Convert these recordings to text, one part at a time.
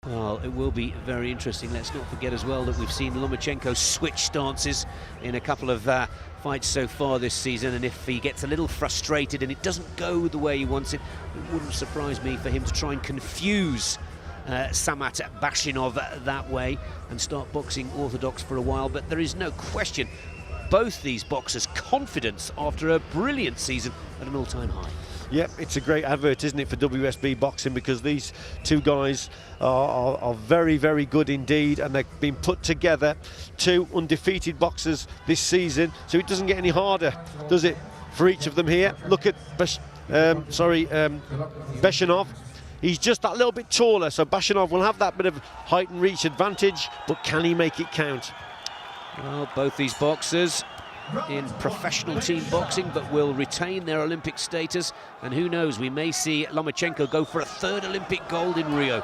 Well, it will be very interesting. Let's not forget as well that we've seen Lomachenko switch stances in a couple of fights so far this season, and if he gets a little frustrated and it doesn't go the way he wants it, it wouldn't surprise me for him to try and confuse Samat Bashenov that way and start boxing orthodox for a while. But there is no question, both these boxers' confidence after a brilliant season at an all-time high. Yep, it's a great advert, isn't it, for WSB boxing, because these two guys are very, very good indeed, and they've been put together, two undefeated boxers this season, so it doesn't get any harder, does it, for each of them here? Look at Bashenov. He's just that little bit taller, so Bashenov will have that bit of height and reach advantage, but can he make it count? Well, both these boxers in professional team boxing, but will retain their Olympic status, and who knows, we may see Lomachenko go for a third Olympic gold in Rio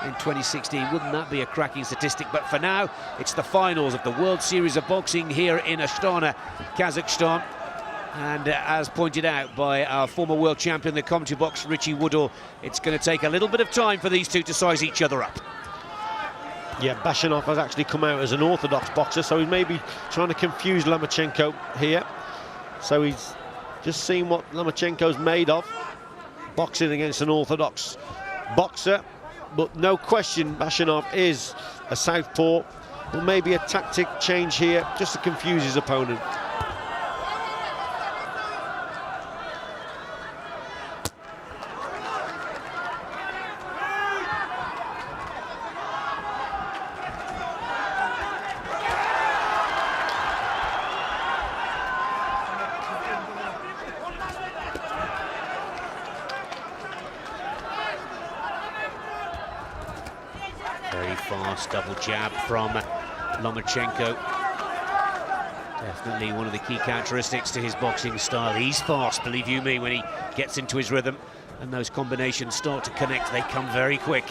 in 2016. Wouldn't that be a cracking statistic? But for now, it's the finals of the World Series of Boxing here in Astana, Kazakhstan. And as pointed out by our former world champion, the commentary box, Richie Woodall, it's going to take a little bit of time for these two to size each other up. Yeah, Bashenov has actually come out as an orthodox boxer, so he may be trying to confuse Lomachenko here. So he's just seen what Lomachenko's made of, boxing against an orthodox boxer. But no question, Bashenov is a southpaw, but maybe a tactic change here just to confuse his opponent. Very fast double jab from Lomachenko. Definitely one of the key characteristics to his boxing style. He's fast, believe you me, when he gets into his rhythm, and those combinations start to connect. They come very quick.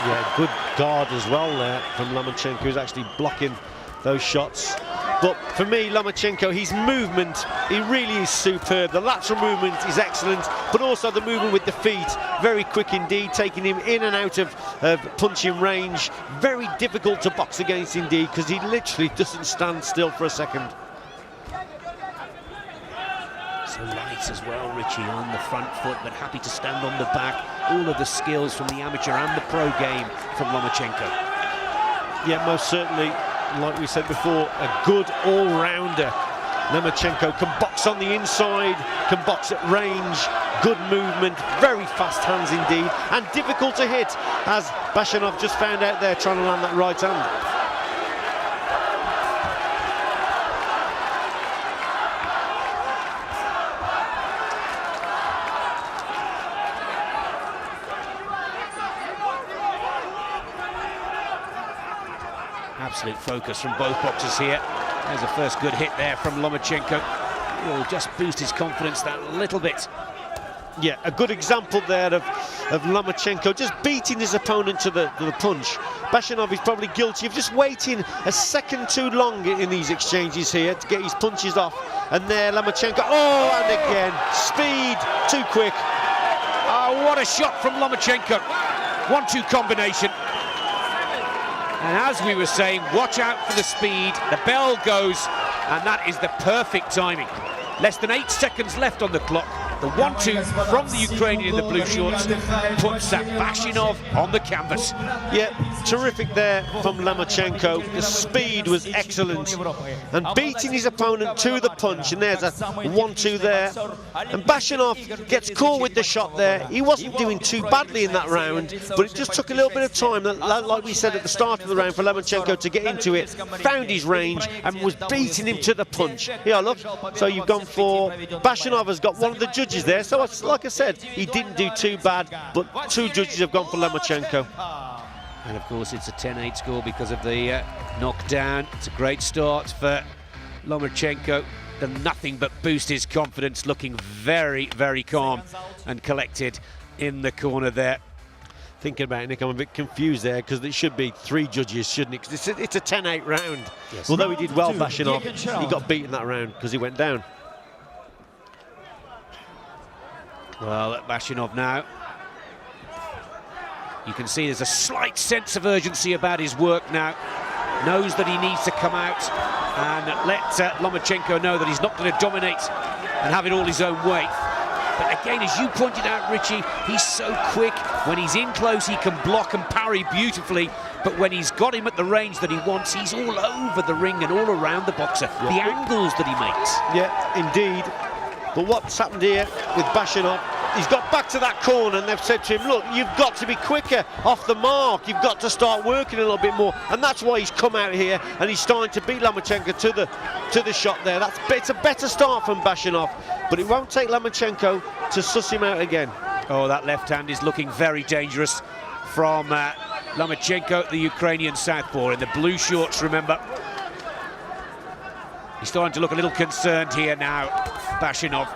Yeah, good guard as well there from Lomachenko, who's actually blocking those shots. But for me, Lomachenko, his movement, he really is superb. The lateral movement is excellent, but also the movement with the feet, very quick indeed, taking him in and out of punching range. Very difficult to box against indeed, because he literally doesn't stand still for a second. So light as well, Richie, on the front foot, but happy to stand on the back. All of the skills from the amateur and the pro game from Lomachenko. Yeah, most certainly. Like we said before, a good all-rounder. Lomachenko can box on the inside, can box at range, good movement, very fast hands indeed, and difficult to hit, as Bashenov just found out there trying to land that right hand. Absolute focus from both boxers here. There's a first good hit there from Lomachenko. Will just boost his confidence that little bit. Yeah, a good example there of Lomachenko just beating his opponent to the punch. Bashenov is probably guilty of just waiting a second too long in these exchanges here to get his punches off. And there, Lomachenko, oh, and again, speed, too quick. Oh, what a shot from Lomachenko. 1-2 combination. And as we were saying, watch out for the speed. The bell goes, and that is the perfect timing. Less than 8 seconds left on the clock. The 1-2 from the Ukrainian in the blue shorts puts Bashenov on the canvas. Yeah, terrific there from Lomachenko. The speed was excellent. And beating his opponent to the punch, and there's a 1-2 there. And Bashenov gets caught with the shot there. He wasn't doing too badly in that round, but it just took a little bit of time, like we said at the start of the round, for Lomachenko to get into it, found his range, and was beating him to the punch. Yeah, look, so you've gone for... Bashenov has got one of the judges there, so like I said, he didn't do too bad, but 2 judges have gone for Lomachenko. And of course it's a 10-8 score because of the knockdown. It's a great start for Lomachenko. Done nothing but boost his confidence, looking very, very calm and collected in the corner there. Thinking about it, Nick, I'm a bit confused there, because it should be 3 judges, shouldn't it? Because it's a 10-8 round. Yes. Although he did well, Bashenov, he got beaten that round because he went down. Well, Bashenov now You can see there's a slight sense of urgency about his work now. Knows that he needs to come out and let Lomachenko know that he's not going to dominate and have it all his own way. But again, as you pointed out, Richie, he's so quick. When he's in close, he can block and parry beautifully. But when he's got him at the range that he wants, he's all over the ring and all around the boxer. Yeah. The angles that he makes. Yeah, indeed. But what's happened here with Bashenov, he's got back to that corner and they've said to him, look, you've got to be quicker off the mark. You've got to start working a little bit more. And that's why he's come out here and he's starting to beat Lomachenko to the shot there. It's a better start from Bashenov, but it won't take Lomachenko to suss him out again. Oh, that left hand is looking very dangerous from Lomachenko, the Ukrainian southpaw in the blue shorts, remember. He's starting to look a little concerned here now, Bashenov.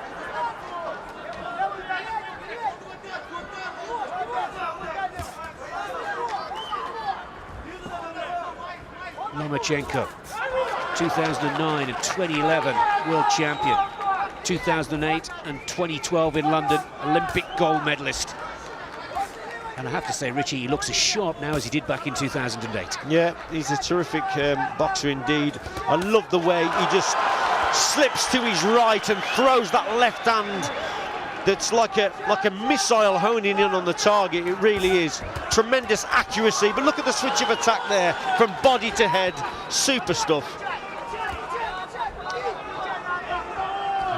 Lomachenko, 2009 and 2011 world champion, 2008 and 2012 in London, Olympic gold medalist. And I have to say, Richie, he looks as sharp now as he did back in 2008. Yeah, he's a terrific boxer indeed. I love the way he just slips to his right and throws that left hand that's like a missile honing in on the target. It really is. Tremendous accuracy, but look at the switch of attack there from body to head. Super stuff.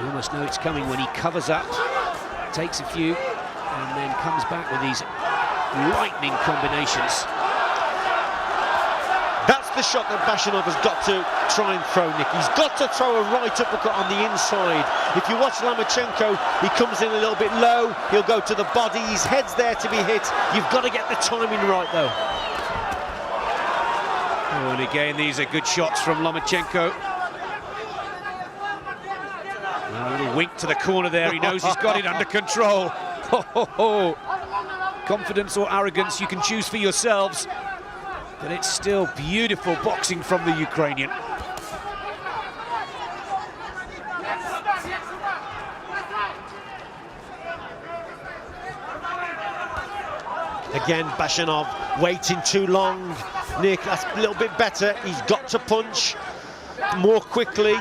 You almost know it's coming when he covers up, takes a few, and then comes back with these lightning combinations. That's the shot that Bashenov has got to try and throw, Nick. He's got to throw a right uppercut on the inside. If you watch Lomachenko, he comes in a little bit low, he'll go to the body, his head's there to be hit. You've got to get the timing right, though. Oh, and again, these are good shots from Lomachenko. A little wink to the corner there, he knows he's got it under control. Confidence or arrogance, you can choose for yourselves. But it's still beautiful boxing from the Ukrainian. Again, Bashenov waiting too long. Nick, that's a little bit better. He's got to punch more quickly.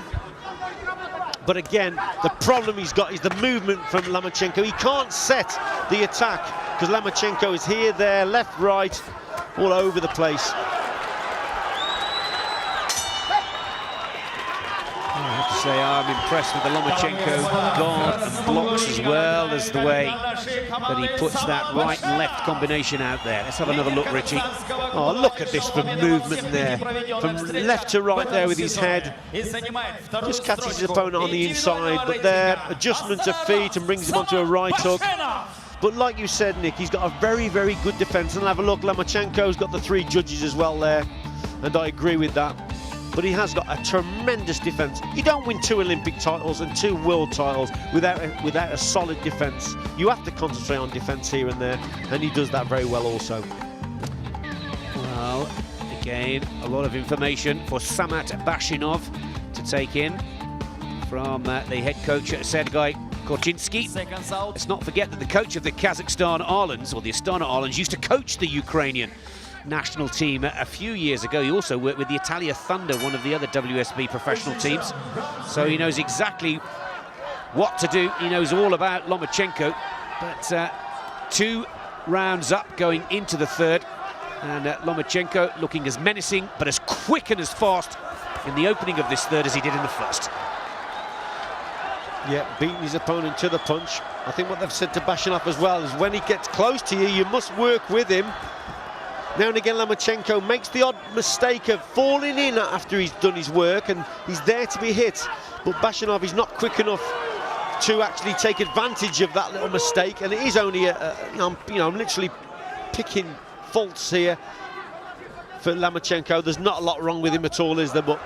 But again, the problem he's got is the movement from Lomachenko. He can't set the attack because Lomachenko is here, there, left, right, all over the place. I have to say I'm impressed with the Lomachenko guard and blocks as well as the way that he puts that right and left combination out there. Let's have another look, Richie. Oh, look at this from movement there. From left to right there with his head. Just catches his opponent on the inside, but there, adjustment of feet and brings him onto a right hook. But like you said, Nick, he's got a very, very good defence. And have a look, Lomachenko's got the 3 judges as well there. And I agree with that. But he has got a tremendous defence. You don't win 2 Olympic titles and 2 world titles without a solid defence. You have to concentrate on defence here and there, and he does that very well also. Well, again, a lot of information for Samat Bashenov to take in from the head coach Sergei Korchinski. Let's not forget that the coach of the Kazakhstan Arlans, or the Astana Arlans, used to coach the Ukrainian national team a few years ago. He also worked with the Italia Thunder, one of the other WSB professional teams. So he knows exactly what to do. He knows all about Lomachenko. But 2 rounds up going into the 3rd. And Lomachenko looking as menacing, but as quick and as fast in the opening of this 3rd as he did in the 1st. Yeah, beating his opponent to the punch. I think what they've said to Bashenov as well is when he gets close to you, you must work with him. Now and again, Lomachenko makes the odd mistake of falling in after he's done his work, and he's there to be hit. But Bashenov is not quick enough to actually take advantage of that little mistake, and it is only I'm literally picking faults here for Lomachenko. There's not a lot wrong with him at all, is there? But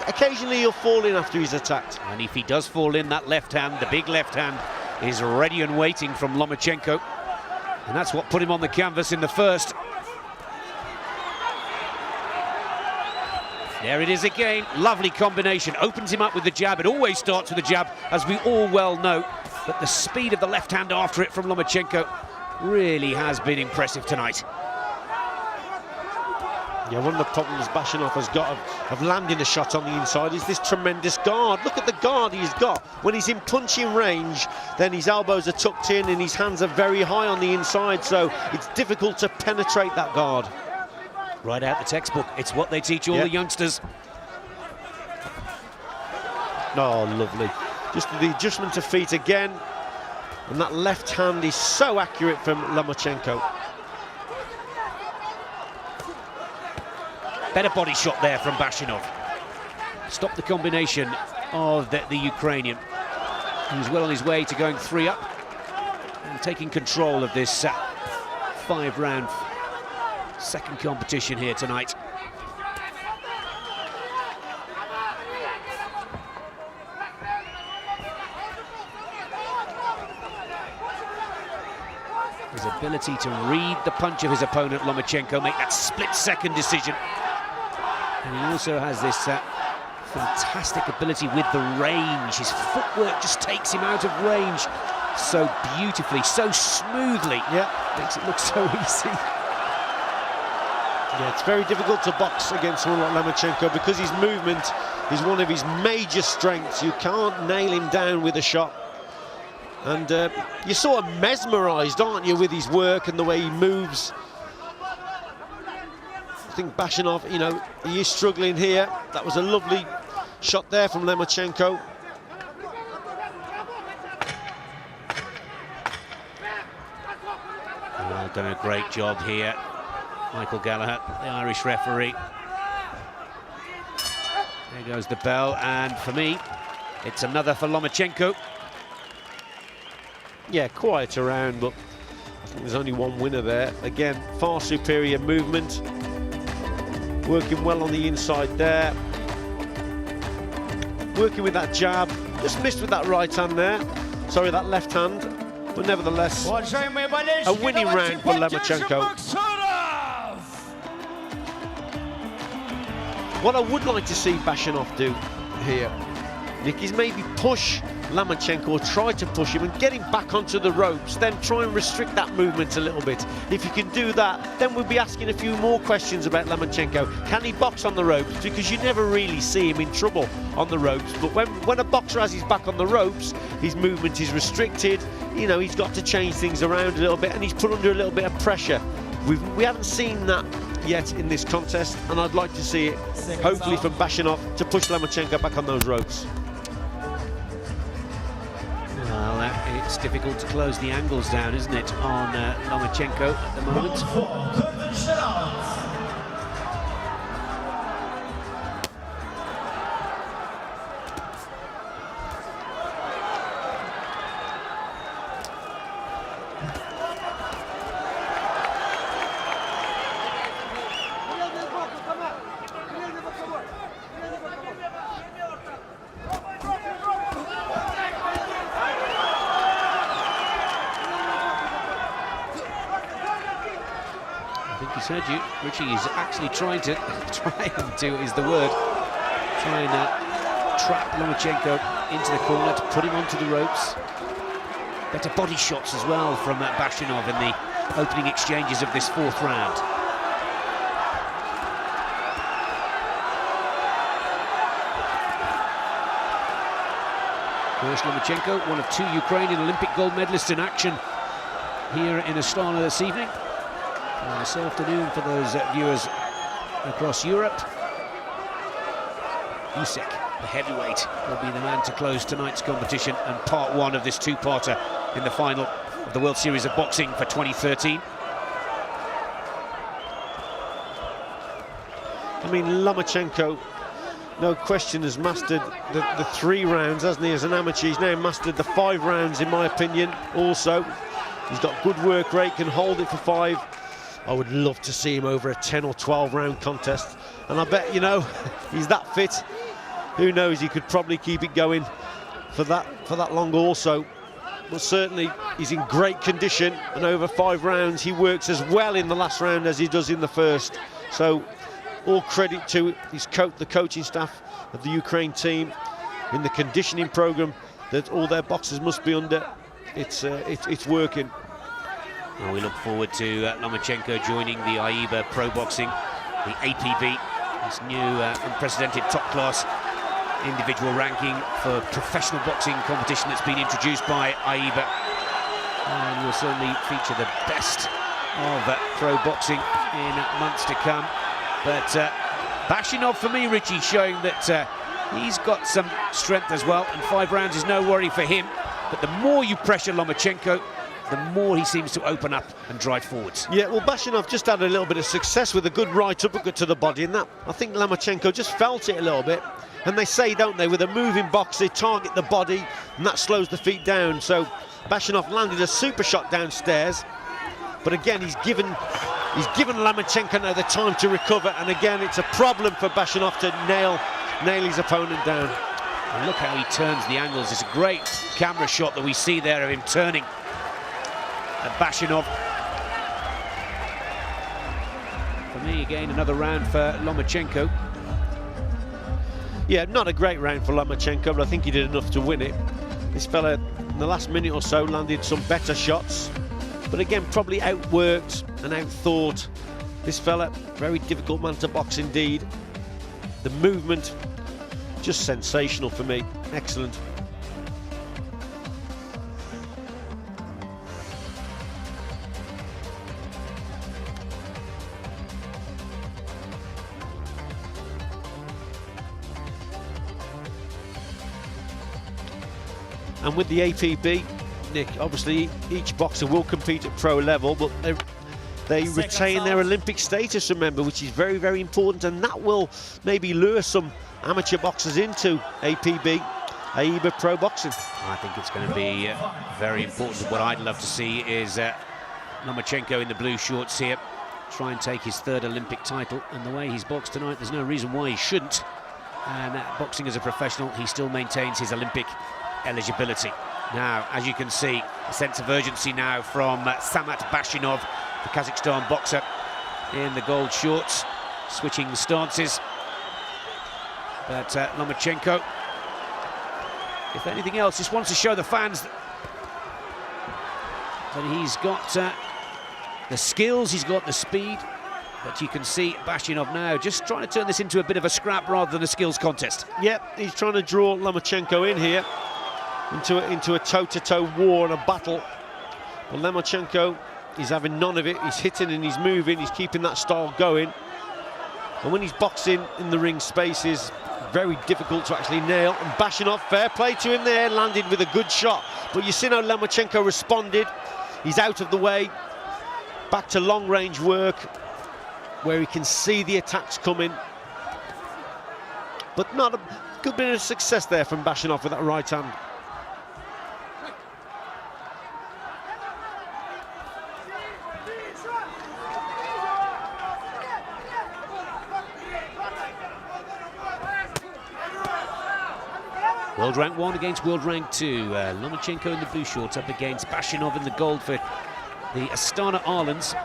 occasionally he'll fall in after he's attacked. And if he does fall in, that left hand, the big left hand, is ready and waiting from Lomachenko. And that's what put him on the canvas in the 1st. There it is again, lovely combination, opens him up with the jab. It always starts with the jab, as we all well know, but the speed of the left hand after it from Lomachenko really has been impressive tonight. Yeah, one of the problems Bashenov has got of landing a shot on the inside is this tremendous guard. Look at the guard he's got. When he's in punching range, then his elbows are tucked in and his hands are very high on the inside, so it's difficult to penetrate that guard. Right out the textbook. It's what they teach all the youngsters. Oh, lovely. Just the adjustment of feet again. And that left hand is so accurate from Lomachenko. Better body shot there from Bashenov. Stopped the combination of the Ukrainian. He was well on his way to going 3 up and taking control of this 5-round second competition here tonight. His ability to read the punch of his opponent, Lomachenko, make that split-second decision. And he also has this fantastic ability with the range. His footwork just takes him out of range so beautifully, so smoothly. Yeah, makes it look so easy. Yeah, it's very difficult to box against someone like Lomachenko because his movement is one of his major strengths. You can't nail him down with a shot. And you're sort of mesmerised, aren't you, with his work and the way he moves. I think Bashenov, you know, he is struggling here. That was a lovely shot there from Lomachenko. Well, done a great job here, Michael Gallagher, the Irish referee. There goes the bell, and for me, it's another for Lomachenko. Yeah, quiet around, but I think there's only one winner there. Again, far superior movement. Working well on the inside there. Working with that jab. Just missed with that right hand there. Sorry, that left hand. But nevertheless, a winning round for Lomachenko. What I would like to see Bashenov do here, Nick, is maybe push Lomachenko, or try to push him and get him back onto the ropes, then try and restrict that movement a little bit. If you can do that, then we'll be asking a few more questions about Lomachenko. Can he box on the ropes? Because you never really see him in trouble on the ropes, but when a boxer has his back on the ropes, his movement is restricted. You know, he's got to change things around a little bit, and he's put under a little bit of pressure. We haven't seen that yet in this contest, and I'd like to see it, hopefully from Bashenov, to push Lomachenko back on those ropes. Well, it's difficult to close the angles down, isn't it, on Lomachenko at the moment. Heard you, Richie is actually trying to is the word, try and trap Lomachenko into the corner to put him onto the ropes. Better body shots as well from Bashenov in the opening exchanges of this 4th round. Of course, Lomachenko, one of 2 Ukrainian Olympic gold medalists in action here in Astana this evening. This afternoon, for those viewers across Europe, Usyk, the heavyweight, will be the man to close tonight's competition and part 1 of this 2-parter in the final of the World Series of Boxing for 2013. I mean, Lomachenko, no question, has mastered the 3 rounds, hasn't he, as an amateur? He's now mastered the 5 rounds, in my opinion, also. He's got good work rate, can hold it for 5. I would love to see him over a 10 or 12 round contest, and I bet, you know, he's that fit. Who knows, he could probably keep it going for that long also. But certainly he's in great condition, and over 5 rounds he works as well in the last round as he does in the first. So all credit to the coaching staff of the Ukraine team in the conditioning program that all their boxers must be under. It's working. Well, we look forward to Lomachenko joining the AIBA Pro Boxing, the APB, this new unprecedented top-class individual ranking for professional boxing competition that's been introduced by AIBA. And will certainly feature the best of pro boxing in months to come. But Bashenov, for me, Richie, showing that he's got some strength as well, and 5 rounds is no worry for him. But the more you pressure Lomachenko, the more he seems to open up and drive forwards. Yeah, well, Bashenov just had a little bit of success with a good right uppercut to the body, and that, I think Lomachenko just felt it a little bit. And they say, don't they, with a moving box, they target the body, and that slows the feet down. So Bashenov landed a super shot downstairs, but again, he's given Lomachenko now the time to recover, and again, it's a problem for Bashenov to nail his opponent down. And look how he turns the angles. It's a great camera shot that we see there of him turning Bashenov. For me, again, another round for Lomachenko. Yeah, not a great round for Lomachenko, but I think he did enough to win it. This fella, in the last minute or so, landed some better shots, but again, probably outworked and outthought. This fella, very difficult man to box indeed. The movement, just sensational for me. Excellent. And with the APB, Nick, obviously each boxer will compete at pro level, but they retain their Olympic status, remember, which is very, very important, and that will maybe lure some amateur boxers into APB, AIBA Pro Boxing. I think it's going to be very important. What I'd love to see is Lomachenko in the blue shorts here, try and take his 3rd Olympic title, and the way he's boxed tonight, there's no reason why he shouldn't. And boxing as a professional, he still maintains his Olympic eligibility. Now, as you can see, a sense of urgency now from Samat Bashenov, the Kazakhstan boxer, in the gold shorts, switching stances. But Lomachenko, if anything else, just wants to show the fans that he's got the skills, he's got the speed. But you can see Bashenov now just trying to turn this into a bit of a scrap rather than a skills contest. Yep, he's trying to draw Lomachenko in here into a toe-to-toe war and a battle. But Lomachenko is having none of it. He's hitting and he's moving, he's keeping that style going. And when he's boxing in the ring spaces, very difficult to actually nail. And Bashenov, fair play to him there, landed with a good shot. But you see how Lomachenko responded. He's out of the way, back to long-range work, where he can see the attacks coming. But not a good bit of success there from Bashenov with that right hand. World rank 1 against world rank 2. Lomachenko in the blue shorts up against Bashenov in the gold for the Astana Arlans.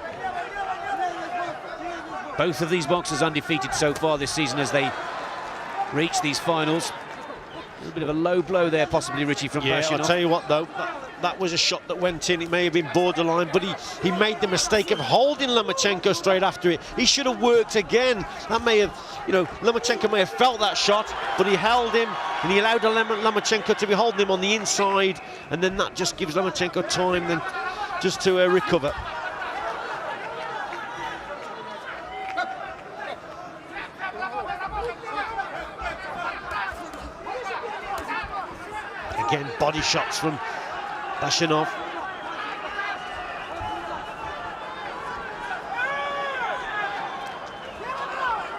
Both of these boxers undefeated so far this season as they reach these finals. A little bit of a low blow there, possibly, Richie, from Bashenov. I'll tell you what, though, that was a shot that went in. It may have been borderline, but he made the mistake of holding Lomachenko straight after it. He should have worked again. That may have, you know, Lomachenko may have felt that shot, but he held him, and he allowed Lomachenko to be holding him on the inside, and then that just gives Lomachenko time then just to recover. Again, body shots from Bashenov.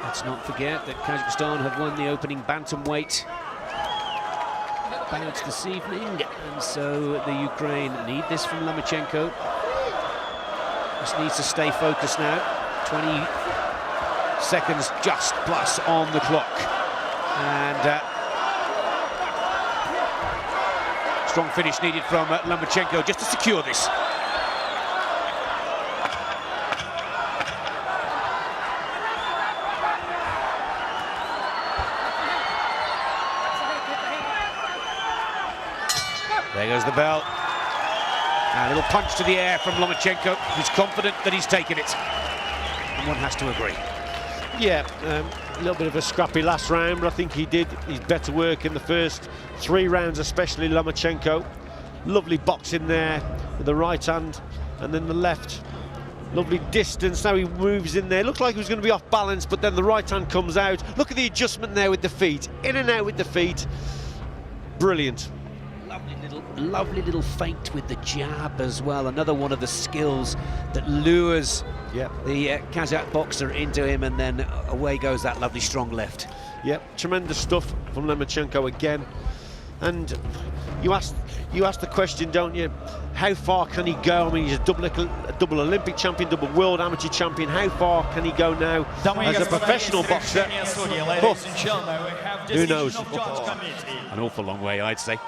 Let's not forget that Kazakhstan have won the opening bantamweight bout this evening, and so the Ukraine need this from Lomachenko. Just needs to stay focused now. 20 seconds just plus on the clock, and strong finish needed from Lomachenko just to secure this. There goes the bell. A little punch to the air from Lomachenko, who's confident that he's taken it. And one has to agree. Yeah, a little bit of a scrappy last round, but I think he did his better work in the first 3 rounds, especially Lomachenko. Lovely boxing there with the right hand and then the left. Lovely distance. Now he moves in there. Looked like he was going to be off balance, but then the right hand comes out. Look at the adjustment there with the feet. In and out with the feet. Brilliant. Lovely little feint with the jab as well. Another one of the skills that lures the Kazakh boxer into him, and then away goes that lovely strong left. Yep, tremendous stuff from Lomachenko again. And you ask the question, don't you? How far can he go? I mean, he's a double Olympic champion, double world amateur champion. How far can he go now as a professional boxer? Who knows? An awful long way, I'd say.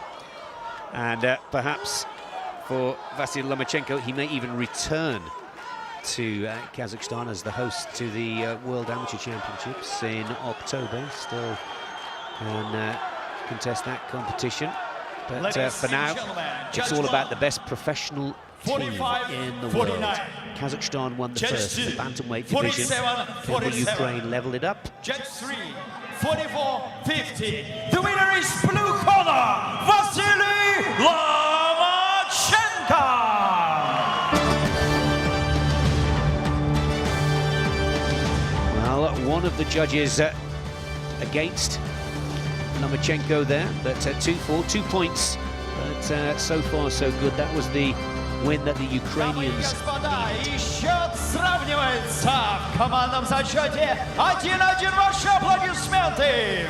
And perhaps for Vasily Lomachenko, he may even return to Kazakhstan as the host to the World Amateur Championships in October. Still can contest that competition. But for now, it's all about the best professional team in the world. Kazakhstan won the first in the bantamweight division. Can the Ukraine level it up? Judge 3, 44-50. The winner is blue corner, Vasily Lomachenko. Well, one of the judges against Lomachenko there, but 2-4, 2 points, but so far so good. That was the win that the Ukrainians needed. Счет сравнивается в командном зачете 1-1. Ваши аплодисменты.